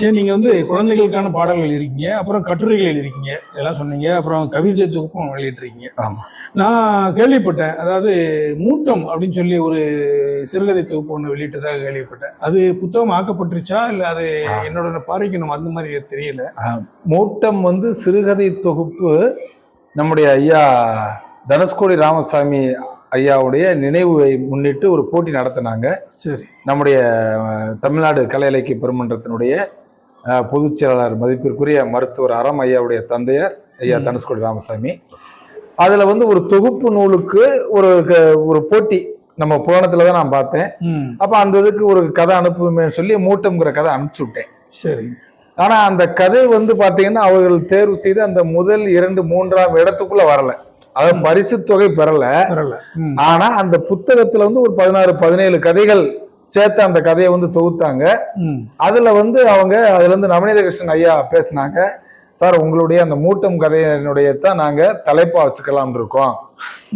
ஏன் நீங்க வந்து குழந்தைகளுக்கான பாடல்கள் இருக்கீங்க, அப்புறம் கட்டுரைகள் எழுதிருக்கீங்க, இதெல்லாம் சொன்னீங்க. அப்புறம் கவிதை தொகுப்பும் வெளியிட்டிருக்கீங்க. ஆமா. நான் கேள்விப்பட்டேன். அதாவது மூட்டம் அப்படின்னு சொல்லி ஒரு சிறுகதை தொகுப்பு ஒன்று வெளியிட்டதாக கேள்விப்பட்டேன். அது புத்தகம் ஆக்கப்பட்டுருச்சா இல்லை அது என்னோட பார்வைக்கு அந்த மாதிரி தெரியல. மூட்டம் வந்து சிறுகதை தொகுப்பு நம்முடைய ஐயா தனுஷ்கோடி ராமசாமி ஐயாவுடைய நினைவை முன்னிட்டு ஒரு போட்டி நடத்தினாங்க. சரி. நம்முடைய தமிழ்நாடு கலை இலக்கிய பெருமன்றத்தினுடைய பொதுச் செயலாளர் மதிப்பிற்குரிய மருத்துவர் அறம் ஐயாவுடைய தந்தையார் ஐயா தனுஷ்கோடி ராமசாமி, அதுல வந்து ஒரு தொகுப்பு நூலுக்கு ஒரு போட்டி நம்ம புராணத்துல தான் நான் பார்த்தேன். அப்ப அந்த இதுக்கு ஒரு கதை அனுப்புமே சொல்லி மூட்டம்ங்கிற கதை அனுப்பிச்சு விட்டேன். சரி. ஆனா அந்த கதை வந்து பாத்தீங்கன்னா அவர்கள் தேர்வு செய்து அந்த முதல் 2, 3ஆம் இடத்துக்குள்ள வரல. அதாவது பரிசு தொகை பெறல. ஆனா அந்த புத்தகத்துல வந்து ஒரு 16, 17 கதைகள் சேர்த்து அந்த கதையை வந்து தொகுத்தாங்க. அதுல வந்து அதுல இருந்து நவநீத கிருஷ்ணன் ஐயா பேசினாங்க. சார், உங்களுடைய அந்த மூட்டம் கதையினுடைய தான் நாங்க தலைப்பா வச்சுக்கலாம் இருக்கோம்,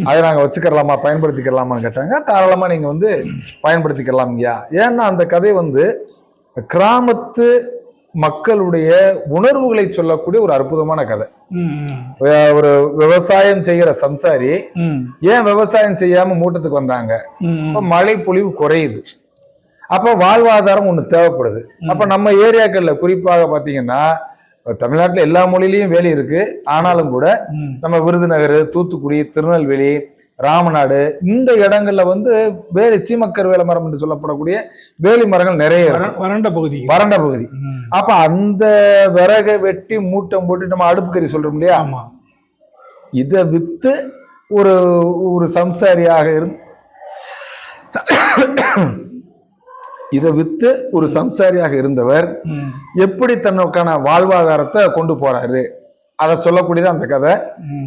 அதை நாங்க வச்சுக்கலாமா, பயன்படுத்திக்கலாமான்னு கேட்டாங்க. தாராளமா நீங்க வந்து பயன்படுத்திக்கலாம் ஐயா. ஏன்னா அந்த கதை வந்து கிராமத்து மக்களுடைய உணர்வுகளை சொல்லக்கூடிய ஒரு அற்புதமான கதை. ஒரு விவசாயம் செய்கிற சம்சாரி ஏன் விவசாயம் செய்யாம மூட்டத்துக்கு வந்தாங்க? மழை பொழிவு குறையுது, அப்ப வாழ்வாதாரம் ஒண்ணு தேவைப்படுது. அப்ப நம்ம ஏரியாக்கள்ல குறிப்பாக பாத்தீங்கன்னா தமிழ்நாட்டுல எல்லா மொழியிலையும் வேலி இருக்கு. ஆனாலும் கூட நம்ம விருதுநகர், தூத்துக்குடி, திருநெல்வேலி, ராமநாடு இந்த இடங்கள்ல வந்து வேலி சீமக்கர் வேலை மரம் என்று சொல்லப்படக்கூடிய வேலி மரங்கள் நிறைய வறண்ட பகுதி. அப்ப அந்த விறகை வெட்டி மூட்டம் போட்டு நம்ம அடுப்பு கறி சொல்றோம் இல்லையா, இதை வித்து ஒரு சம்சாரியாக இருந்தவர் எப்படி தன்னுக்கான வாழ்வாதாரத்தை கொண்டு போறாரு அதை சொல்லக்கூடியது அந்த கதை.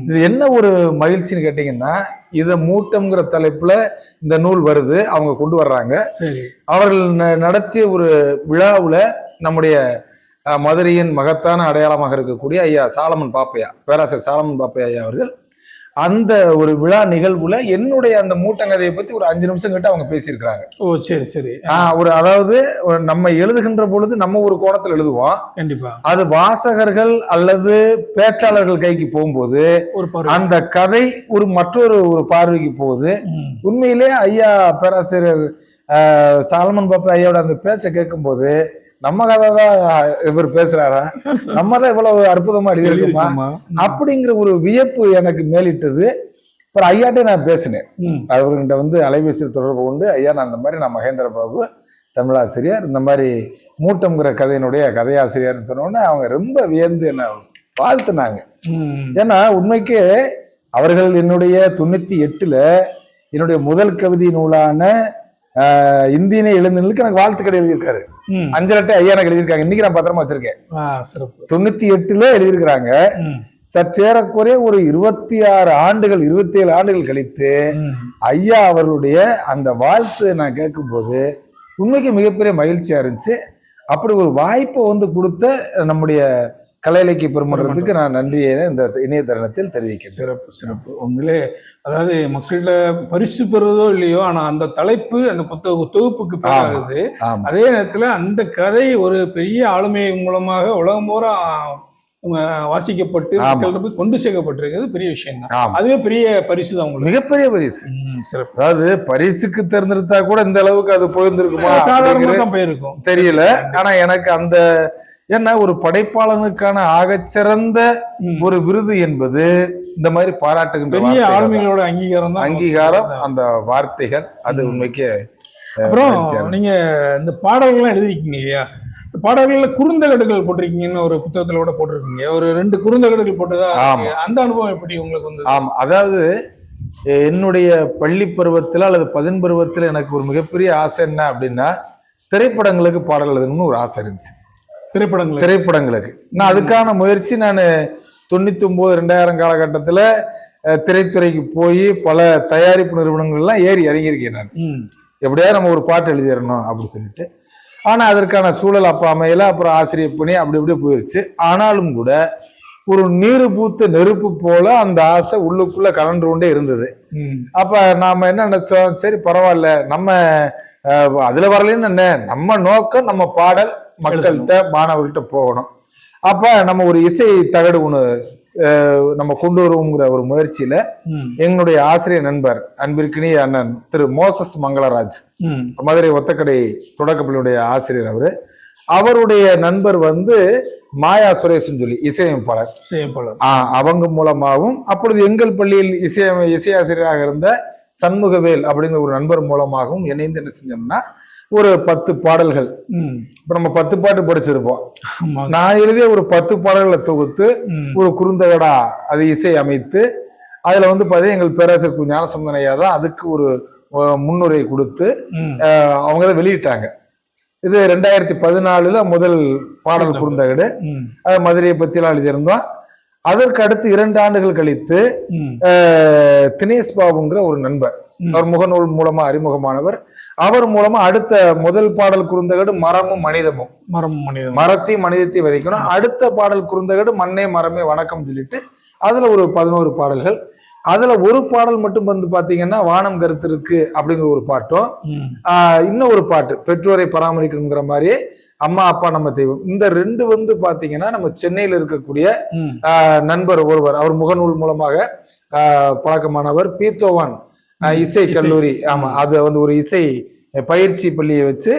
இது என்ன ஒரு மகிழ்ச்சின்னு கேட்டீங்கன்னா, இத மூட்டம்ங்கிற தலைப்புல இந்த நூல் வருது, அவங்க கொண்டு வர்றாங்க. அவர்கள் நடத்திய ஒரு விழாவுல நம்முடைய மதுரையின் மகத்தான அடையாளமாக இருக்கக்கூடிய ஐயா சாலமன் பாப்பையா, பேராசிரியர் சாலமன் பாப்பையா ஐயா அவர்கள் அந்த ஒரு விழா நிகழ்வுல என்னுடைய அந்த மூட்டங்கதையை பத்தி ஒரு 5 நிமிஷம் கிட்ட அவங்க பேசியிருக்கிறாங்க. ஓ, சரி சரி. அதாவது நம்ம எழுதுகின்ற பொழுது நம்ம ஒரு கோணத்துல எழுதுவோம். கண்டிப்பா. அது வாசகர்கள் அல்லது பேச்சாளர்கள் கைக்கு போகும்போது அந்த கதை மற்றொரு பார்வைக்கு போகுது. உண்மையிலே ஐயா பேராசிரியர் சாலமன் பாப்பா ஐயாவோட அந்த பேச்சை கேட்கும் போது நம்ம கதை தான் இவர் பேசுறாரா, நம்ம தான் இவ்வளவு அற்புதமா எழுதியிருக்கோமா அப்படிங்கிற ஒரு வியப்பு எனக்கு மேலிட்டது. அப்புறம் ஐயாட்டே நான் பேசினேன். அவர்கிட்ட வந்து அலைபேசியில் தொடர்பு கொண்டு, ஐயா நான் இந்த மாதிரி நான் மகேந்திர பாபு தமிழாசிரியர், இந்த மாதிரி மூட்டம்ங்கிற கதையினுடைய கதையாசிரியர்னு சொன்னோடனே அவங்க ரொம்ப வியந்து என்ன வாழ்த்துனாங்க. ஏன்னா உண்மைக்கே அவர்கள் என்னுடைய 98ல் என்னுடைய முதல் கவிதை நூலான இந்தியனே எழுந்தவர்களுக்கு எனக்கு வாழ்த்துக்கள் எழுதியிருக்காரு. 5 லெட்டர் ஐயா எனக்கு எழுதியிருக்காங்க. இன்னைக்கு நான் பத்திரமா வச்சிருக்கேன். 98ல் எழுதியிருக்கிறாங்க. சற்றேறக்குறைய ஒரு 26 ஆண்டுகள் 27 ஆண்டுகள் கழித்து ஐயா அவர்களுடைய அந்த வாழ்த்து நான் கேட்கும் போது உண்மைக்கு மிகப்பெரிய மகிழ்ச்சியா இருந்துச்சு. அப்படி ஒரு வாய்ப்பை வந்து கொடுத்த நம்முடைய கலை இலக்கிய பெருமன்றத்துக்கு நான் நன்றியை இந்த இணைய தருணத்தில் தெரிவிக்கிறேன். சிறப்பு. உண்மையிலே அதாவது மக்கள்கிட்ட பரிசு பெறுவதோ இல்லையோ, ஆனா அந்த தலைப்பு அந்த புத்தக தொகுப்புக்கு பேராகுது. அதே நேரத்துல அந்த கதை ஒரு பெரிய ஆளுமை மூலமாக உலகம் பூரா வாசிக்கப்பட்டு மக்கள்கிட்ட போய் கொண்டு சேர்க்கப்பட்டிருக்கிறது பெரிய விஷயம் தான். அதுவே பெரிய பரிசு தான், உங்களுக்கு மிகப்பெரிய பரிசு. சிறப்பு. அதாவது பரிசுக்கு தேர்ந்தெடுத்தா கூட இந்த அளவுக்கு அது போயிருந்திருக்குமா, சாதாரணமாக தான் போயிருக்கும் தெரியல. ஆனா எனக்கு அந்த ஏன்னா ஒரு படைப்பாளனுக்கான ஆகச்சிறந்த ஒரு விருது என்பது இந்த மாதிரி பாராட்டுகின்ற பெரிய ஆளுமைகளோட அங்கீகாரம், அந்த வார்த்தைகள், அது உண்மைக்கு. அப்புறம் நீங்க இந்த பாடல்கள்லாம் எழுதிருக்கீங்க இல்லையா, பாடல்கள்ல குறுந்தகடுகள் போட்டிருக்கீங்கன்னு ஒரு புத்தகத்துல கூட போட்டிருக்கீங்க. ஒரு 2 குறுந்தகடுகள் போட்டதா, அந்த அனுபவம் எப்படி உங்களுக்கு வந்து? ஆமா, அதாவது என்னுடைய பள்ளி பருவத்துல அல்லது 10 பருவத்துல எனக்கு ஒரு மிகப்பெரிய ஆசை என்ன அப்படின்னா, திரைப்படங்களுக்கு பாடல் எழுதணும்னு ஒரு ஆசை இருந்துச்சு. திரைப்படங்களுக்கு நான் அதுக்கான முயற்சி நான் 99, 2000 காலகட்டத்துல திரைத்துறைக்கு போய் பல தயாரிப்பு நிறுவனங்கள்லாம் ஏறி இறங்கியிருக்கேன் நான். எப்படியாவது நம்ம ஒரு பாட்டு எழுதிடணும் அப்படின்னு சொல்லிட்டு. ஆனா அதற்கான சூழல் அப்ப அமையல. அப்புறம் ஆசிரியர் பணி அப்படி இப்படி போயிருச்சு. ஆனாலும் கூட ஒரு நீரு பூத்த நெருப்பு போல அந்த ஆசை உள்ளுக்குள்ள கலந்து கொண்டே இருந்தது. அப்ப நாம என்ன நினைச்சோம், சரி பரவாயில்ல, நம்ம அதுல வரலன்னு என்ன, நம்ம நோக்கம் நம்ம பாடல் மக்கள்கிட்ட மாணவர்கள்ட்ட போகணும். அப்ப நம்ம ஒரு இசை தகடு ஒண்ணு நம்ம கொண்டு வருவோங்கிற ஒரு முயற்சியில எங்களுடைய ஆசிரியர் நண்பர் அன்பிற்கினிய அண்ணன் திரு மோசஸ் மங்களராஜ், மதுரை ஒத்தக்கடை தொடக்கப்பள்ளியுடைய ஆசிரியர், அவருடைய நண்பர் வந்து மாயா சுரேஷன் சொல்லி இசையமைப்பாளர், அவங்க மூலமாகவும் அப்பொழுது எங்கள் பள்ளியில் இசையாசிரியராக இருந்த சண்முகவேல் அப்படிங்கிற ஒரு நண்பர் மூலமாகவும் இணைந்து என்ன செஞ்சோம்னா ஒரு 10 பாடல்கள், இப்ப நம்ம 10 பாட்டு படிச்சிருப்போம், நான் எழுதிய ஒரு 10 பாடல்களை தொகுத்து ஒரு குறுந்தகடா அது இசை அமைத்து அதுல வந்து பார்த்தீங்கன்னா எங்கள் பேராசிரியர் ஞானசம்பந்தன் ஐயா தான் அதுக்கு ஒரு முன்னுரை கொடுத்து அவங்க தான் வெளியிட்டாங்க. இது 2014 முதல் பாடல் குறுந்தகடு, மதுரையை பத்தியெல்லாம் எழுதியிருந்தோம். அதற்கு அடுத்து 2 ஆண்டுகள் கழித்து தினேஷ் பாபுங்கிற ஒரு நண்பர், அவர் முகநூல் மூலமா அறிமுகமானவர், அவர் மூலமா அடுத்த முதல் பாடல் குறுந்தகடு மரமும் மனிதமும், மரத்தையும் மனிதத்தையும் விதைக்கணும், அடுத்த பாடல் குறுந்தகடு மண்ணே மரமே வணக்கம் சொல்லிட்டு அதுல ஒரு 11 பாடல்கள். அதுல ஒரு பாடல் மட்டும் வந்து பாத்தீங்கன்னா வானம் கருத்து இருக்கு அப்படிங்கிற ஒரு பாட்டும், இன்னும் ஒரு பாட்டு பெற்றோரை பராமரிக்கணுங்கிற மாதிரியே அம்மா அப்பா நம்ம தெய்வம். இந்த 2 வந்து பாத்தீங்கன்னா நம்ம சென்னையில் இருக்கக்கூடிய நண்பர் ஒருவர், அவர் முகநூல் மூலமாக பழக்கமானவர், பீத்தோவான் இசை கல்லூரி, ஆமா அது வந்து ஒரு இசை பயிற்சி பள்ளியை வச்சு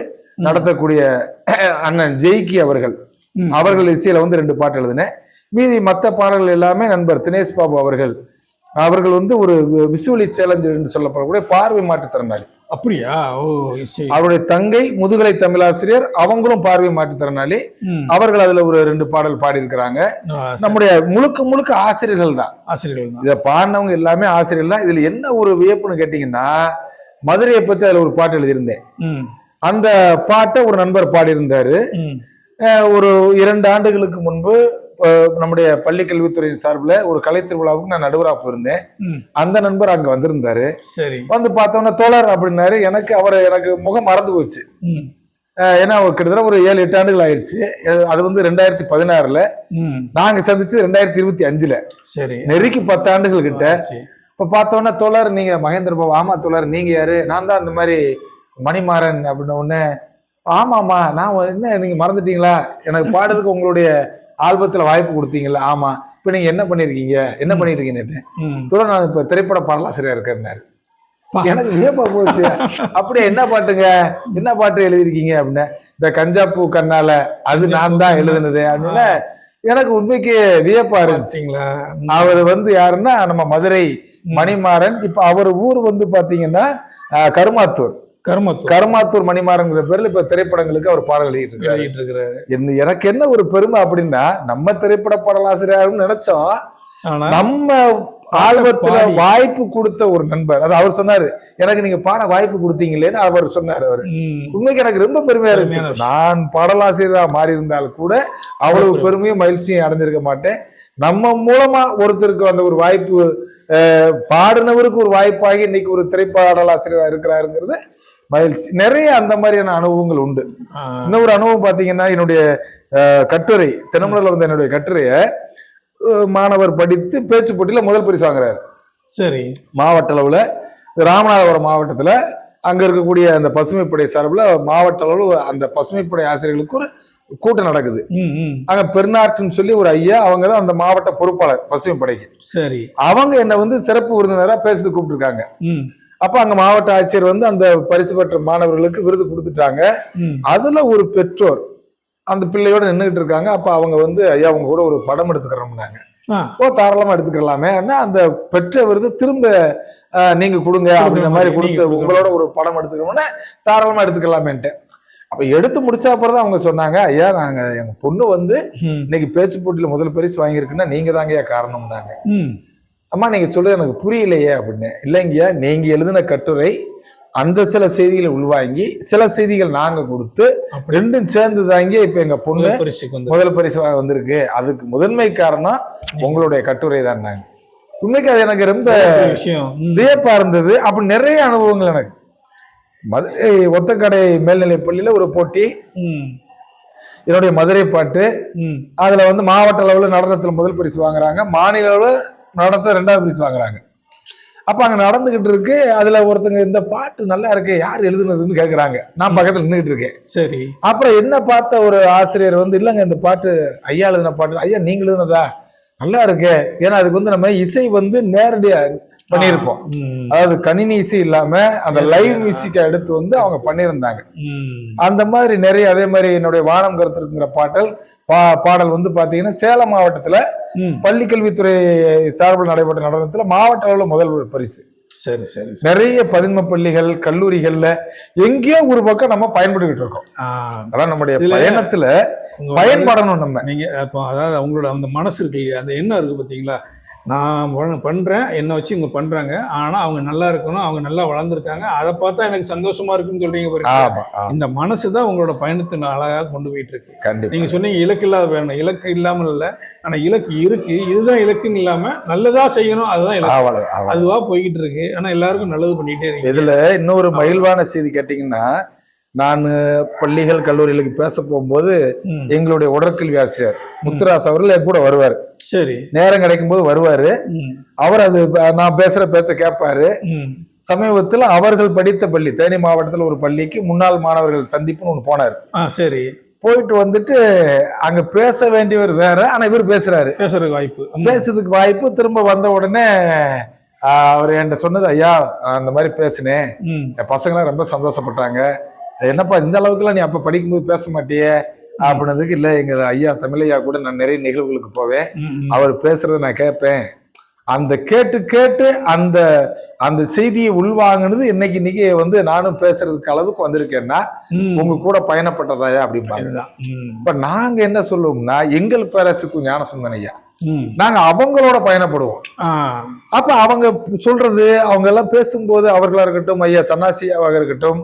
நடத்தக்கூடிய அண்ணன் ஜெய்கி அவர்கள் இசையில வந்து 2 பாட்டு எழுதினேன். மீதி மற்ற பாடல்கள் எல்லாமே நண்பர் தினேஷ் பாபு அவர்கள் வந்து ஒரு விசுவலி சேலஞ்சர் என்று சொல்லப்படக்கூடிய பார்வை மாற்றுத்திறனாளி. அப்படியா? அவருடைய தங்கை முதுகலை தமிழாசிரியர், அவங்களும் பார்வை மாற்றுத்திறனாளி. அவர்கள் அதுல ஒரு 2 பாடல் பாடியிருக்கிறாங்க. நம்முடைய முழுக்க ஆசிரியர்கள் தான். இதை பாடினவங்க எல்லாமே ஆசிரியர்கள் தான். இதுல என்ன ஒரு வியப்புன்னு கேட்டீங்கன்னா, மதுரையை பத்தி அதுல ஒரு பாட்டு எழுதியிருந்தேன். அந்த பாட்டை ஒரு நண்பர் பாடியிருந்தாரு. ஒரு 2 ஆண்டுகளுக்கு முன்பு நம்முடைய பள்ளி கல்வித்துறையின் சார்பில் ஒரு கலை திருவிழாவுக்கு நான் நடுவராக போயிருந்தேன். அந்த நண்பர் அங்க வந்திருந்தாரு. சரி, வந்து பார்த்தோம்னா தோழர் அப்படின்னாரு. எனக்கு முகம் மறந்து போச்சு. ஏன்னா கிட்டத்தட்ட ஒரு 7-8 ஆண்டுகள் ஆயிடுச்சு. அது வந்து 2016 நாங்க சந்திச்சு 2025. சரி, நெருக்கி 10 ஆண்டுகள் கிட்ட. இப்ப பார்த்தோம்னா தோழர் நீங்க மகேந்திர பாபு. ஆமா தோழர், நீங்க யாரு? நான் தான் அந்த மாதிரி மணிமாறன் அப்படின்னு ஒண்ணு. ஆமாமா, நான் என்ன நீங்க மறந்துட்டீங்களா? எனக்கு பாடுறதுக்கு உங்களுடைய ஆல்பத்துல வாய்ப்பு கொடுத்தீங்கல்ல. ஆமா, இப்ப நீங்க என்ன பண்ணிருக்கீங்க, என்ன பண்ணிட்டு இருக்கீங்கன்னு. நான் இப்ப திரைப்பட பாடலாசிரியர் இருக்கேன்னாரு. எனக்கு வியப்பா போச்சு. அப்படியே என்ன பாட்டுங்க, என்ன பாட்டு எழுதிருக்கீங்க அப்படின்னு. இந்த கஞ்சா பூ கண்ணால அது நான் தான் எழுதுனது அப்படின்னு எனக்கு உண்மைக்கு வியப்பா இருந்துச்சுங்களா. அவர் வந்து யாருன்னா நம்ம மதுரை மணிமாறன். இப்ப அவர் ஊர் வந்து பாத்தீங்கன்னா கருமாத்தூர் மணிமாறன் பேர்ல இப்ப திரைப்படங்களுக்கு அவர் பாடல் எழுதிட்டு இருக்கிறாரு. எனக்கு என்ன ஒரு பெருமை அப்படின்னா, நம்ம திரைப்பட பாடலாசிரியர் நினைச்சோம், நம்ம ஆல்பத்துல வாய்ப்பு கொடுத்த ஒரு நண்பர். அது அவர் சொன்னாரு, எனக்கு நீங்க பாட வாய்ப்பு கொடுத்தீங்களேன்னு அவர் சொன்னாரு. அவரு உண்மைக்கு எனக்கு ரொம்ப பெருமையா இருந்துச்சு. நான் பாடலாசிரியரா மாறி இருந்தாலும் கூட அவ்வளவு பெருமையும் மகிழ்ச்சியும் அடைஞ்சிருக்க மாட்டேன். நம்ம மூலமா ஒருத்தருக்கு அந்த ஒரு வாய்ப்பு, பாடினவருக்கு ஒரு வாய்ப்பாகி இன்னைக்கு ஒரு திரைப்பாடலாசிரியரா இருக்கிறாருங்கிறது மகிழ்ச்சி. நிறைய அந்த மாதிரியான அனுபவங்கள் உண்டு. இன்னொரு அனுபவம் பாத்தீங்கன்னா, என்னுடைய கட்டுரை தினமலர்ல வந்த என்னுடைய கட்டுரைய மாணவர் படித்து பேச்சு போட்டியில முதல் பரிசு வாங்குறாரு. சரி, மாவட்ட அளவுல ராமநாதபுரம் மாவட்டத்துல அங்க இருக்கக்கூடிய அந்த பசுமைப்படை சார்பில் மாவட்ட அளவுல அந்த பசுமைப்படை ஆசிரியர்களுக்கு ஒரு கூட்டம் நடக்குது. அங்க பெர்னார்ட்னு சொல்லி ஒரு ஐயா, அவங்க தான் அந்த மாவட்ட பொறுப்பாளர் பசுமைப்படைக்கு. சரி, அவங்க என்ன வந்து சிறப்பு விருந்தினரா பேசுறது கூப்பிட்டுருக்காங்க. அப்ப அங்க மாவட்ட ஆட்சியர் வந்து அந்த பரிசு பெற்ற மாணவர்களுக்கு விருது கொடுத்துட்டாங்க. அதுல ஒரு பெற்றோர் அந்த பிள்ளையோட நின்றுகிட்டு இருக்காங்க. அப்ப அவங்க வந்து ஐயா அவங்க கூட ஒரு படம் எடுத்துக்கிறோம்னாங்க. தாராளமா எடுத்துக்கலாமே, அந்த பெற்ற விருது திரும்ப நீங்க கொடுங்க அப்படின்ற மாதிரி கொடுத்து உங்களோட ஒரு படம் எடுத்துக்கிறோம்னா தாராளமா எடுத்துக்கலாமேன்ட்டு. அப்ப எடுத்து முடிச்ச அப்புறம் தான் அவங்க சொன்னாங்க, ஐயா நாங்க எங்க பொண்ணு வந்து இன்னைக்கு பேச்சு போட்டியில முதல் பரிசு வாங்கியிருக்குன்னா நீங்க தாங்க ஐயா காரணம்னாங்க. அம்மா நீங்க சொல்றது எனக்கு புரியலையே அப்படின்னு. இல்லைங்கய்யா, நீங்க எழுதின கட்டுரை அந்த சில செய்திகளை உள்வாங்கி சில செய்திகள் நாங்க கொடுத்து 2ம் சேர்ந்து தாங்க இப்ப எங்க பொண்ணு முதல் பரிசு வந்திருக்கு. அதுக்கு முதன்மை காரணம் உங்களுடைய கட்டுரை தான். உண்மைக்கு அது எனக்கு ரொம்ப வியப்பா இருந்தது. அப்படி நிறைய அனுபவங்கள் எனக்கு. மதுரை ஒத்தக்கடை மேல்நிலை பள்ளியில ஒரு போட்டி, என்னுடைய மதுரை பாட்டு, அதுல வந்து மாவட்ட அளவுல நடனத்துல முதல் பரிசு வாங்குறாங்க, மாநில அளவுல நடத்த 2வது பரிசு வாங்குறாங்க. அப்ப அங்க நடந்துகிட்டு இருக்கு. அதுல ஒருத்தங்க இந்த பாட்டு நல்லா இருக்கு, யார் எழுதுனதுன்னு கேக்குறாங்க. நான் பக்கத்துல நின்றுட்டு இருக்கேன். சரி. அப்புறம் என்ன பார்த்த ஒரு ஆசிரியர் வந்து, இல்லங்க இந்த பாட்டு ஐயா எழுதின பாட்டு. ஐயா நீங்க எழுதுனதா? நல்லா இருக்கு. ஏன்னா அதுக்கு வந்து நம்ம இசை வந்து நேரடியா பண்ணியிருப்போம். அதாவது கணினி இசை இல்லாம அந்த லைவ் மியூசிக்கை எடுத்து வந்து அவங்க பண்ணியிருந்தாங்க. அந்த மாதிரி நிறைய, அதே மாதிரி என்னுடைய வானம் கருத்துங்கிற பாடல் வந்து பாத்தீங்கன்னா சேலம் மாவட்டத்துல பள்ளிக்கல்வித்துறை சார்பில் நடைபெற்ற நடனத்துல மாவட்ட அளவுல முதல் பரிசு. சரி சரி. நிறைய பதின்ம பள்ளிகள் கல்லூரிகள்ல எங்கேயோ ஒரு பக்கம் நம்ம பயன்படுத்திட்டு இருக்கோம். அதான் நம்முடைய பயணத்துல பயன்படணும் நம்ம. நீங்க அதாவது அவங்களோட அந்த மனசு இருக்கு, அந்த எண்ணம் இருக்கு பாத்தீங்களா, நான் பண்றேன், என்னை வச்சு இவங்க பண்றாங்க, ஆனா அவங்க நல்லா இருக்கணும், அவங்க நல்லா வளர்ந்துருக்காங்க, அதை பார்த்தா எனக்கு சந்தோஷமா இருக்குன்னு சொல்றீங்க பாருங்க. இந்த மனசு தான் உங்களோட பயணத்தின் அழகா கொண்டு போயிட்டு இருக்கு. நீங்க சொன்னீங்க இலக்கு இல்லாத வேணும், இலக்கு இல்லாமல் இல்லை, ஆனா இலக்கு இருக்கு, இதுதான் இலக்குன்னு இல்லாம நல்லதா செய்யணும், அதுதான் இலக்கு. அதுவா போய்கிட்டு இருக்கு. ஆனா எல்லாருக்கும் நல்லது பண்ணிட்டே இருக்கு. இதுல இன்னொரு மகிழ்வான செய்தி கேட்டீங்கன்னா, நான் பள்ளிகள் கல்லூரிகளுக்கு பேச போகும்போது எங்களுடைய உடற்கல்வி ஆசிரியர் முத்துராஸ் அவர்கள் என் கூட வருவாரு. சரி. நேரம் கிடைக்கும் போது வருவாரு. அவர் அது நான் பேசுற பேச்ச கேட்பாரு. சமீபத்தில் அவர்கள் படித்த பள்ளி தேனி மாவட்டத்தில் ஒரு பள்ளிக்கு முன்னாள் மாணவர்கள் சந்திப்புன்னு ஒண்ணு போனாரு. சரி. போயிட்டு வந்துட்டு அங்க பேச வேண்டியவர் வேற, ஆனா இவர் பேசுறாரு. பேசுறதுக்கு வாய்ப்பு. திரும்ப வந்த உடனே அவர் என்கிட்ட சொன்னது, ஐயா அந்த மாதிரி பேசினேன், என் பசங்களாம் ரொம்ப சந்தோஷப்பட்டாங்க. என்னப்பா இந்த அளவுக்குலாம் நீ அப்ப படிக்கும்போது பேச மாட்டியே அப்படின்னதுக்கு, இல்ல எங்க ஐயா தமிழையா கூட நான் நிறைய நிகழ்வுகளுக்கு போவேன், அவர் பேசுறத நான் கேட்பேன், அந்த கேட்டு அந்த அந்த செய்தியை உள்வாங்கினது இன்னைக்கு வந்து நானும் பேசுறதுக்கு அளவுக்கு வந்திருக்கேன்னா உங்க கூட பயணப்பட்டதாயா அப்படிம்பாங்க. இப்ப நாங்க என்ன சொல்லுவோம்னா, எங்கள் பேரரசுக்கு ஞானசம்பந்தன் ஐயா நாங்க அவங்களோட பயணப்படுவோம். அப்ப அவங்க சொல்றது, அவங்க எல்லாம் பேசும்போது அவர்களா இருக்கட்டும், ஐயா சன்னாசியாவாக இருக்கட்டும்,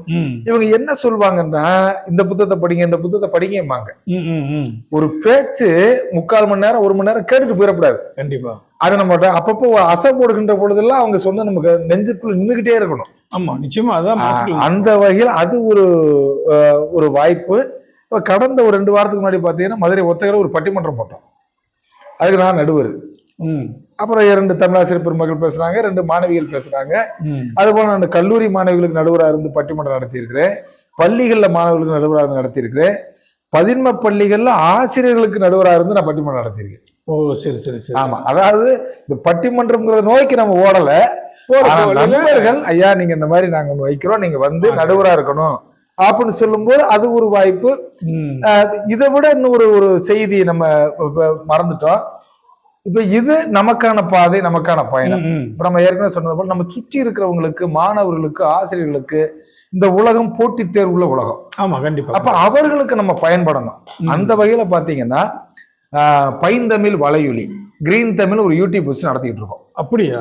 இவங்க என்ன சொல்லுவாங்கன்னா, இந்த புத்தகத்தை படிங்க, இந்த புத்தகத்தை படிங்கம்பாங்க. ஒரு பேச்சு 3/4 மணி நேரம் 1 மணி நேரம் கேட்டுட்டு போயிடக்கூடாது. கண்டிப்பா. அதை நம்ம அப்பப்போ அசை போடுகின்ற பொழுதெல்லாம் அவங்க சொன்ன நமக்கு நெஞ்சுக்குள்ள நின்றுகிட்டே இருக்கணும். ஆமா, நிச்சயமா. அதான் அந்த வகையில் அது ஒரு வாய்ப்பு. கடந்த ஒரு 2 வாரத்துக்கு முன்னாடி பாத்தீங்கன்னா மதுரை ஒத்தகரை ஒரு பட்டிமன்றம் போட்டோம். அதுக்கு நான் நடுவர். அப்புறம் 2 தமிழாசிரியர் பெருமக்கள் பேசுறாங்க, 2 மாணவிகள் பேசுறாங்க. அதுபோல நான் கல்லூரி மாணவிகளுக்கு நடுவராக இருந்து பட்டிமன்றம் நடத்தியிருக்கிறேன். பள்ளிகள்ல மாணவர்களுக்கு நடுவராக இருந்து நடத்தியிருக்கிறேன். பதின்ம பள்ளிகள்ல ஆசிரியர்களுக்கு நடுவராக இருந்து நான் பட்டிமன்றம் நடத்தியிருக்கேன். ஓ சரி சரி சரி. ஆமா, அதாவது இந்த பட்டிமன்றம்ங்கிற நோய்க்கு நம்ம ஓடல. நண்பர்கள், ஐயா நீங்க இந்த மாதிரி நாங்க ஒண்ணு வைக்கிறோம், நீங்க வந்து நடுவரா இருக்கணும் அப்படின்னு சொல்லும் போது அது ஒரு வாய்ப்பு. இதை விட இன்னொரு ஒரு செய்தி நம்ம மறந்துட்டோம். இப்ப இது நமக்கான பாதை, நமக்கான பயணம். இப்ப நம்ம ஏற்கனவே சொன்னது போல நம்ம சுற்றி இருக்கிறவங்களுக்கு, மாணவர்களுக்கு, ஆசிரியர்களுக்கு இந்த உலகம் போட்டி தேர்வுள்ள உலகம். ஆமா, கண்டிப்பா. அப்ப அவர்களுக்கு நம்ம பயன்படணும். அந்த வகையில பாத்தீங்கன்னா பைந்தமிழ் வலையொலி, கிரீன் தமிழ் ஒரு யூடியூப் வச்சு நடத்திட்டு இருக்கோம். அப்படியா?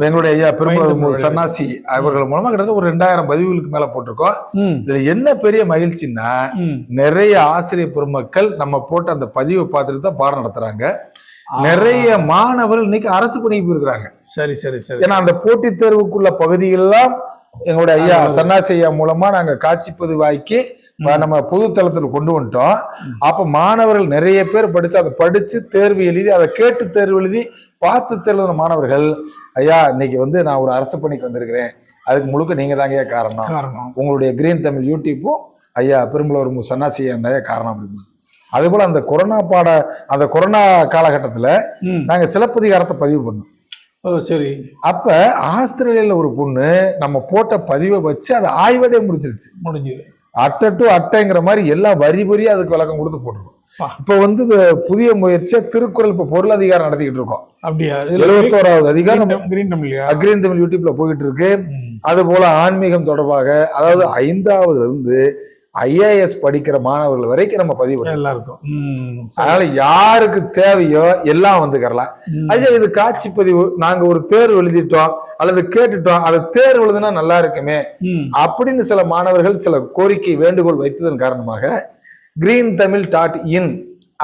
எங்களுடைய ஐயா பெரும்பலூர் சன்னாசி அவர்கள் மூலமா கிட்டத்தட்ட ஒரு 2000 பதிவுகளுக்கு மேல போட்டிருக்கோம். இதுல என்ன பெரிய மகிழ்ச்சின்னா, நிறைய ஆசிரியர் பெருமக்கள் நம்ம போட்ட அந்த பதிவை பார்த்துட்டு தான் பாடம் நடத்துறாங்க. நிறைய மாணவர்கள் இன்னைக்கு அரசு பணிக்கு போயிருக்கிறாங்க. சரி சரி சரி. ஏன்னா அந்த போட்டித் தேர்வுக்குள்ள பகுதிகளெல்லாம் எங்களுடைய ஐயா சன்னாசி ஐயா மூலமா நாங்க காட்சி பதிவாக்கி நம்ம பொதுத்தளத்தில் கொண்டு வந்துட்டோம். அப்ப மாணவர்கள் நிறைய பேர் படிச்சு, அதை படிச்சு தேர்வு எழுதி, அதை கேட்டு தேர்வு எழுதி பார்த்து தேர்வு மாணவர்கள், ஐயா இன்னைக்கு வந்து நான் ஒரு அரசு பணிக்கு வந்திருக்கிறேன், அதுக்கு முழுக்க நீங்க தாங்க காரணம், உங்களுடைய கிரீன் தமிழ் யூடியூப்பும் ஐயா பெரும்பலூர் சன்னாசி அந்த காரணம் அப்படின்னு. அதே போல அந்த கொரோனா காலகட்டத்துல நாங்க சிலப்பதிகாரத்தை பதிவு பண்ணோம். சரி. அப்ப ஆஸ்திரேலியால ஒரு பொண்ணு நம்ம போட்ட பதிவை வச்சு அதை ஆய்வடைய முடிஞ்சுது. அட்டை டு அட்டைங்கிற மாதிரி எல்லா வரியா அதுக்கு விளக்கம் கொடுத்து போட்டிருக்கோம். இப்ப வந்து புதிய முயற்சியா திருக்குறள் இப்ப பொருளாதாரம் நடத்திக்கிட்டு இருக்கோம். அப்படியா? 71வது அதிகாரம் கிரீன் தமிழ் யூடியூப்ல போயிட்டு இருக்கு. அது போல ஆன்மீகம் தொடர்பாக, அதாவது 5ஆவதுல இருந்து IAS படிக்கிற மாணவர்கள் வரைக்கும் நம்ம பதிவு எல்லாருக்கும். அதனால யாருக்கு தேவையோ எல்லாம் வந்துக்கிறலாம். ஐயா இது காட்சி பதிவு, நாங்க ஒரு தேர்வு எழுதிட்டோம் அல்லது கேட்டுட்டோம், அது தேர்வு எழுதுனா நல்லா இருக்குமே அப்படின்னு சில மாணவர்கள் சில கோரிக்கை வேண்டுகோள் வைத்ததன் காரணமாக greentamil.in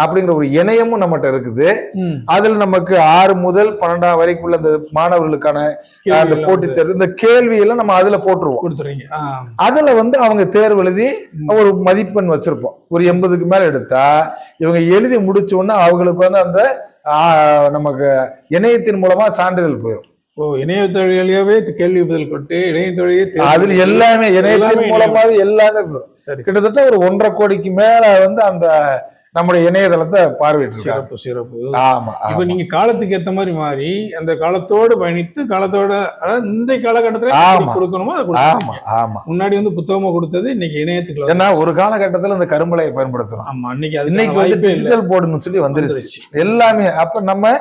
அப்படிங்கிற ஒரு இணையமும் நம்மகிட்ட இருக்குது. அதுல நமக்கு 6 முதல் 12 வரைக்குள்ள அந்த மாணவர்களுக்கான அந்த போட்டித் தேர்வு, இந்த கேள்வி எல்லாம் நம்ம அதுல போட்டுருவோம். அதுல வந்து அவங்க தேர்வு எழுதி ஒரு மதிப்பெண் வச்சிருப்போம். ஒரு 80க்கு மேல எடுத்தா இவங்க எழுதி முடிச்ச உடனே அவங்களுக்கு வந்து அந்த நமக்கு இணையத்தின் மூலமா சான்றிதழ் போயிடும். இணையதள வழியாவே கேள்வி பதில் கொட்டு இணையதொழியே அதுல எல்லாமே இணையத்தின் மூலமாக எல்லாமே சரி கிட்டத்தட்ட ஒரு 1.5 கோடிக்கு மேல வந்து அந்த நம்முடைய இணையதளத்தை பார்வையிட்டு சிறப்பு சிறப்பு. ஆமா. இப்ப நீங்க காலத்துக்கு ஏத்த மாதிரி மாறி அந்த காலத்தோடு பயணித்து காலத்தோட அதாவது இந்த காலகட்டத்துல கொடுக்கணுமோ அதை ஆமா ஆமா. முன்னாடி வந்து புத்தகமா கொடுத்தது இன்னைக்கு இணையத்துக்கு. ஏன்னா ஒரு காலகட்டத்துல இந்த கரும்பலையை பயன்படுத்தணும். ஆமா இன்னைக்கு வந்து டிஜிட்டல் போர்டுன்னு சொல்லி வந்துருச்சு எல்லாமே. அப்ப நம்ம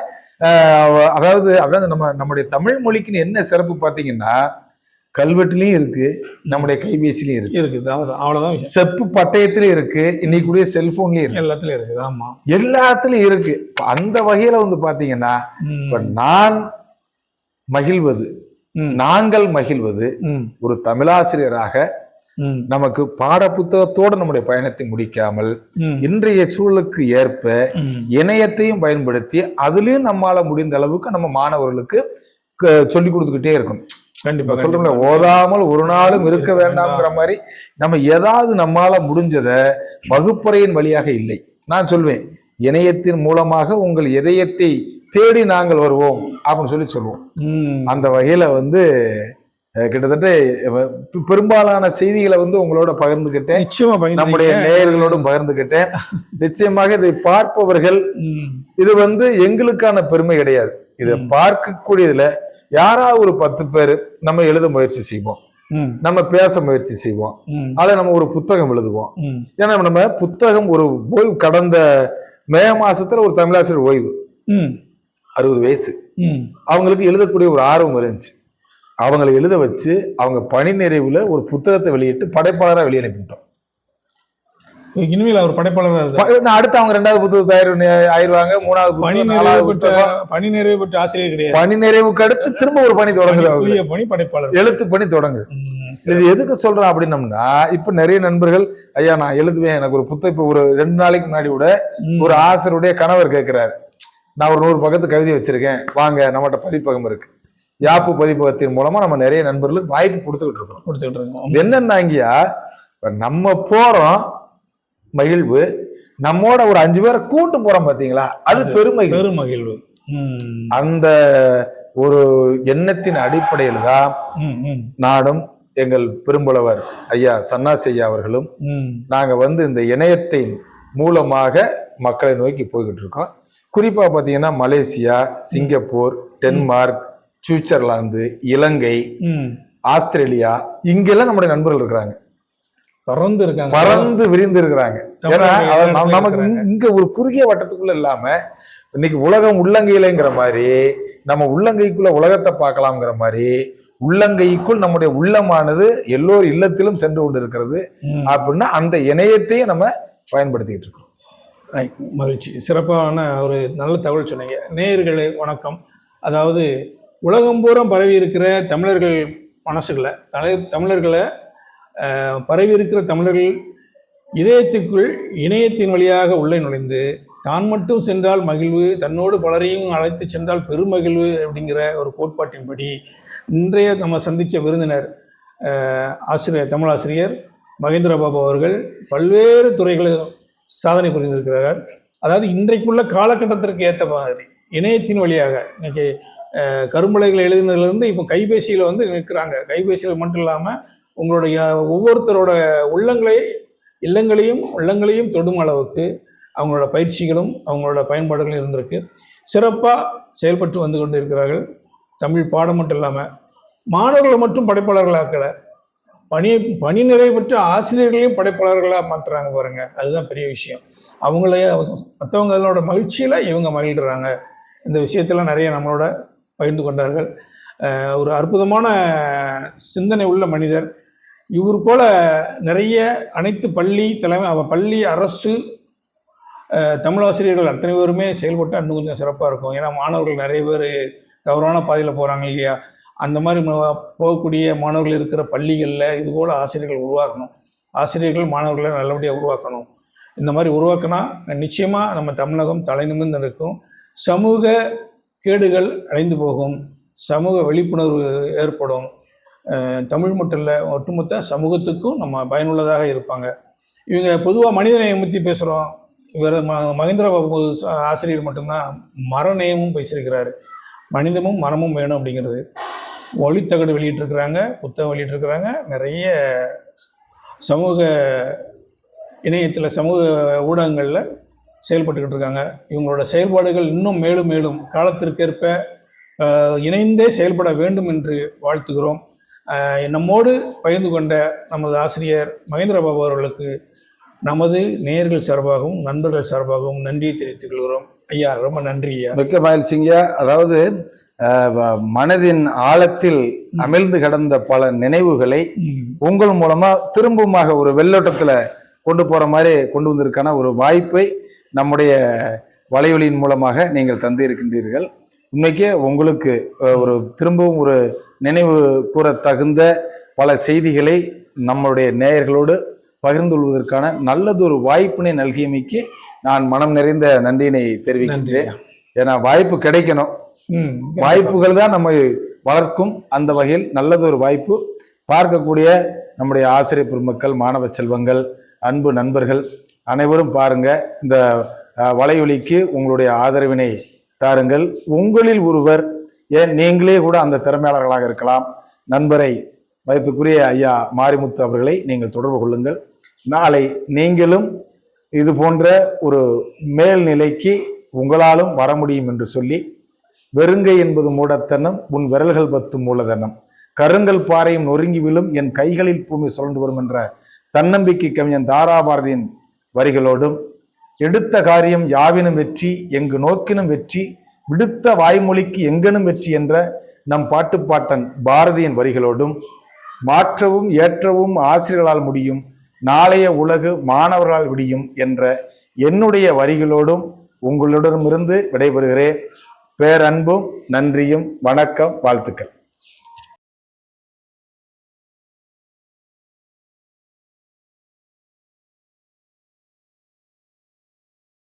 அதாவது நம்முடைய தமிழ் மொழிக்குன்னு என்ன சிறப்பு பாத்தீங்கன்னா கல்வெட்டுலயும் இருக்கு, நம்முடைய கைபேசிலையும் இருக்குது. அவ்வளவுதான். செப்பு பட்டயத்திலயும் இருக்கு, இன்னைக்கு கூடிய செல்போன்லயும் இருக்கு, எல்லாத்துலயும் இருக்குது. ஆமா, எல்லாத்துலயும் இருக்கு. அந்த வகையில வந்து பாத்தீங்கன்னா இப்ப நான் மகிழ்வது, நாங்கள் மகிழ்வது ஒரு தமிழாசிரியராக நமக்கு பாட புத்தகத்தோடு நம்முடைய பயணத்தை முடிக்காமல் இன்றைய சூழலுக்கு ஏற்ப இணையத்தையும் பயன்படுத்தி அதுலயும் நம்மால முடிந்த அளவுக்கு நம்ம மாணவர்களுக்கு சொல்லி கொடுத்துக்கிட்டே இருக்கணும். கண்டிப்பா சொல்றோம்ல, ஓதாமல் ஒரு நாளும் இருக்க வேண்டாம்ங்கிற மாதிரி நம்ம ஏதாவது நம்மால முடிஞ்சத வகுப்பறையின் வழியாக இல்லை, நான் சொல்வேன் இணையத்தின் மூலமாக உங்கள் இதயத்தை தேடி நாங்கள் வருவோம் அப்படின்னு சொல்லுவோம். அந்த வகையில வந்து கிட்டத்தட்ட பெரும்பாலான செய்திகளை வந்து உங்களோட பகிர்ந்துகிட்டேன், நம்முடைய நேயர்களோடும் பகிர்ந்துகிட்டேன். நிச்சயமாக இதை பார்ப்பவர்கள் இது வந்து எங்களுக்கான பெருமை கிடையாது, இதை பார்க்கக்கூடியதுல யாராவது ஒரு 10 பேர் நம்ம எழுத முயற்சி செய்வோம், நம்ம பேச முயற்சி செய்வோம், அதை நம்ம ஒரு புத்தகம் எழுதுவோம். ஏன்னா நம்ம புத்தகம் ஒரு ஓய்வு, கடந்த மே மாசத்துல ஒரு தமிழாசிரியர் ஓய்வு, 60 வயசு, அவங்களுக்கு எழுதக்கூடிய ஒரு ஆர்வம் இருந்துச்சு. அவங்களை எழுத வச்சு அவங்க பணி நிறைவுல ஒரு புத்தகத்தை வெளியிட்டு படைப்பாளராக வெளியே அனுப்பிட்டோம். இனிமேல் அவர் படைப்பாளராக அடுத்து அவங்க 2வது புத்தகத்தை ஆயிடுவாங்க, 3வது பணி நிறைவு பெற்ற ஆசிரியர் கிடையாது. பணி நிறைவுக்கு அடுத்து திரும்ப ஒரு பணி தொடங்குது, பணி படைப்பாளர் எழுத்து பணி தொடங்குது. இது எதுக்கு சொல்றேன் அப்படின்னம்னா, இப்ப நிறைய நண்பர்கள் ஐயா நான் எழுதுவேன், எனக்கு ஒரு புத்தகம். இப்ப ஒரு 2 நாளைக்கு முன்னாடி கூட ஒரு ஆசிரியருடைய கணவர் கேட்கிறாரு, நான் ஒரு 100 பக்கத்து கவிதை வச்சிருக்கேன், வாங்க நம்மகிட்ட பதிப்பகம் இருக்கு. யாப்பு பதிப்பகத்தின் மூலமா நம்ம நிறைய நண்பர்களுக்கு வாய்ப்பு கொடுத்துக்கிட்டு இருக்கோம். என்னன்னாங்கயா, நம்ம போறோம் மகிழ்வு, நம்மோட ஒரு 5 பேரை கூட்டு போறோம் பாத்தீங்களா, அது பெருமகிழ்வு. அந்த ஒரு எண்ணத்தின் அடிப்படையில் தான் நானும் எங்கள் பெரும்புலவர் ஐயா சன்னாசி ஐயா அவர்களும் நாங்க வந்து இந்த இணையத்தின் மூலமாக மக்களை நோக்கி போய்கிட்டு இருக்கோம். குறிப்பா பாத்தீங்கன்னா மலேசியா, சிங்கப்பூர், டென்மார்க், சுவிட்சர்லாந்து, இலங்கை, ஆஸ்திரேலியா, இங்கெல்லாம் நம்முடைய நண்பர்கள் இருக்கிறாங்க, பறந்து விரிந்து இருக்கிறாங்க. ஏன்னா நமக்கு இங்க ஒரு குறுகிய வட்டத்துக்குள்ள இல்லாம இன்னைக்கு உலகம் உள்ளங்கையிலங்கிற மாதிரி நம்ம உள்ளங்கைக்குள்ள உலகத்தை பார்க்கலாம்ங்கிற மாதிரி உள்ளங்கைக்குள் நம்முடைய உள்ளமானது எல்லோர் இல்லத்திலும் சென்று கொண்டு இருக்கிறது. அப்படின்னா அந்த இணையத்தையும் நம்ம பயன்படுத்திக்கிட்டு இருக்கோம். மகிழ்ச்சி, சிறப்பான ஒரு நல்ல தகவல் சொன்னீங்க. நேயர்களே வணக்கம். அதாவது உலகம் பூரா பரவி இருக்கிற தமிழர்கள் மனசுகளை, தமிழர்களை பரவி இருக்கிற தமிழர்கள் இதயத்துக்குள் இணையத்தின் வழியாக உள்ளே நுழைந்து தான் மட்டும் சென்றால் மகிழ்வு, தன்னோடு பலரையும் அழைத்து சென்றால் பெருமகிழ்வு அப்படிங்கிற ஒரு கோட்பாட்டின்படி இன்றைய நம்ம சந்தித்த விருந்தினர் ஆசிரியர், தமிழாசிரியர் மகேந்திர பாபு அவர்கள் பல்வேறு துறைகளில் சாதனை புரிந்திருக்கிறார். அதாவது இன்றைக்குள்ள காலகட்டத்திற்கு ஏற்ற மாதிரி இணையத்தின் வழியாக இன்னைக்கு கரும்பலைகளை எழுதினதுலேருந்து இப்போ கைபேசியில் வந்து நிற்கிறாங்க. கைபேசியில் மட்டும் இல்லாமல் உங்களுடைய ஒவ்வொருத்தரோட உள்ளங்களையும் தொடும் அளவுக்கு அவங்களோட பயிற்சிகளும் அவங்களோட பயன்பாடுகளும் இருந்திருக்கு. சிறப்பாக செயல்பட்டு வந்து கொண்டு இருக்கிறார்கள். தமிழ் பாடம் மட்டும் இல்லாமல் மாணவர்களை மட்டும் படைப்பாளர்களாக்கலை, பணி நிறைவு பெற்ற ஆசிரியர்களையும் படைப்பாளர்களாக மாற்றுறாங்க பாருங்க, அதுதான் பெரிய விஷயம். மற்றவங்களோட மகிழ்ச்சியில் இவங்க மகிழ்கிறாங்க. இந்த விஷயத்தெல்லாம் நிறைய நம்மளோட பகிர்ந்து கொண்டார்கள். ஒரு அற்புதமான சிந்தனை உள்ள மனிதர். இவர் போல நிறைய அனைத்து பள்ளி அரசு தமிழாசிரியர்கள் அத்தனை பேருமே செயல்பட்டு இன்னும் கொஞ்சம் சிறப்பாக இருக்கும். ஏன்னா மாணவர்கள் நிறைய பேர் தவறான பாதையில் போகிறாங்க இல்லையா, அந்த மாதிரி போகக்கூடிய மாணவர்கள் இருக்கிற பள்ளிகளில் இதுபோல் ஆசிரியர்கள் உருவாக்கணும், ஆசிரியர்கள் மாணவர்களை நல்லபடியாக உருவாக்கணும். இந்த மாதிரி உருவாக்கினா நிச்சயமாக நம்ம தமிழகம் தலை நிமிர்ந்து இருக்கும், சமூக கேடுகள் அடைந்து போகும், சமூக விழிப்புணர்வு ஏற்படும். தமிழ் மட்டும் இல்லை, ஒட்டுமொத்த சமூகத்துக்கும் நம்ம பயனுள்ளதாக இருப்பாங்க. இவங்க பொதுவாக மனிதநேயம் பற்றி பேசுகிறோம். இவர் மகேந்திர பாபு ஆசிரியர் மட்டும்தான் மரநேயமும் பேசியிருக்கிறாரு. மனிதமும் மரமும் வேணும் அப்படிங்கிறது. ஒளித்தகடு வெளியிட்டிருக்கிறாங்க, புத்தகம் வெளியிட்டிருக்கிறாங்க, நிறைய சமூக இணையத்தில் சமூக ஊடகங்களில் செயல்பட்டுக்கிட்டு இருக்காங்க. இவங்களோட செயல்பாடுகள் இன்னும் மேலும் மேலும் காலத்திற்கேற்ப இணைந்தே செயல்பட வேண்டும் என்று வாழ்த்துகிறோம். நம்மோடு பகிர்ந்து கொண்ட நமது ஆசிரியர் மகேந்திரபாபு அவர்களுக்கு நமது நேயர்கள் சார்பாகவும் நண்பர்கள் சார்பாகவும் நன்றியை தெரிவித்துக் கொள்கிறோம். ஐயா, ரொம்ப நன்றி ஐயா. மிக்க மகிழ்ச்சிங்க. அதாவது மனதின் ஆழத்தில் அமிழ்ந்து கிடந்த பல நினைவுகளை உங்கள் மூலமா திரும்பமாக ஒரு வெள்ளோட்டத்துல கொண்டு போற மாதிரி கொண்டு வந்திருக்கான ஒரு வாய்ப்பை நம்முடைய வலையொலியின் மூலமாக நீங்கள் தந்து இருக்கின்றீர்கள். உண்மைக்கே உங்களுக்கு ஒரு திரும்பவும் ஒரு நினைவு கூற தகுந்த பல செய்திகளை நம்முடைய நேயர்களோடு பகிர்ந்து கொள்வதற்கான நல்லதொரு வாய்ப்பினை நல்கியமைக்கு நான் மனம் நிறைந்த நன்றியினை தெரிவிக்கின்றேன். ஏன்னா வாய்ப்பு கிடைக்கணும், வாய்ப்புகள் தான் நம்மை வளர்க்கும். அந்த வகையில் நல்லதொரு வாய்ப்பு. பார்க்கக்கூடிய நம்முடைய ஆசிரியர் பெருமக்கள், மாணவ செல்வங்கள், அன்பு நண்பர்கள் அனைவரும் பாருங்க. இந்த வலையொலிக்கு உங்களுடைய ஆதரவினை தாருங்கள். உங்களில் ஒருவர், ஏன் நீங்களே கூட அந்த திறமையாளர்களாக இருக்கலாம். நண்பரை, மதிப்புக்குரிய ஐயா மாரிமுத்து அவர்களை நீங்கள் தொடர்பு கொள்ளுங்கள். நாளை நீங்களும் இது போன்ற ஒரு மேல்நிலைக்கு உங்களாலும் வர முடியும் என்று சொல்லி, வெறுங்கை என்பது மூடத்தனம், உன் விரல்கள் பத்தும் மூலதனம், கருங்கல் பாறையும் நொறுங்கி விழும், என் கைகளில் பூமி சுழன்று வரும் என்ற தன்னம்பிக்கை கவிஞன் தாராபாரதியின் வரிகளோடும், எடுத்த காரியம் யாவினும் வெற்றி, எங்கு நோக்கினும் வெற்றி, விடுத்த வாய்மொழிக்கு எங்கனும் வெற்றி என்ற நம் பாட்டுப்பாட்டன் பாரதியின் வரிகளோடும், மாற்றவும் ஏற்றவும் ஆசிரியர்களால் முடியும், நாளைய உலகு மாணவர்களால் விடியும் என்ற என்னுடைய வரிகளோடும் உங்களிடமிருந்து விடைபெறுகிறேன். பேரன்பும் நன்றியும். வணக்கம், வாழ்த்துக்கள்.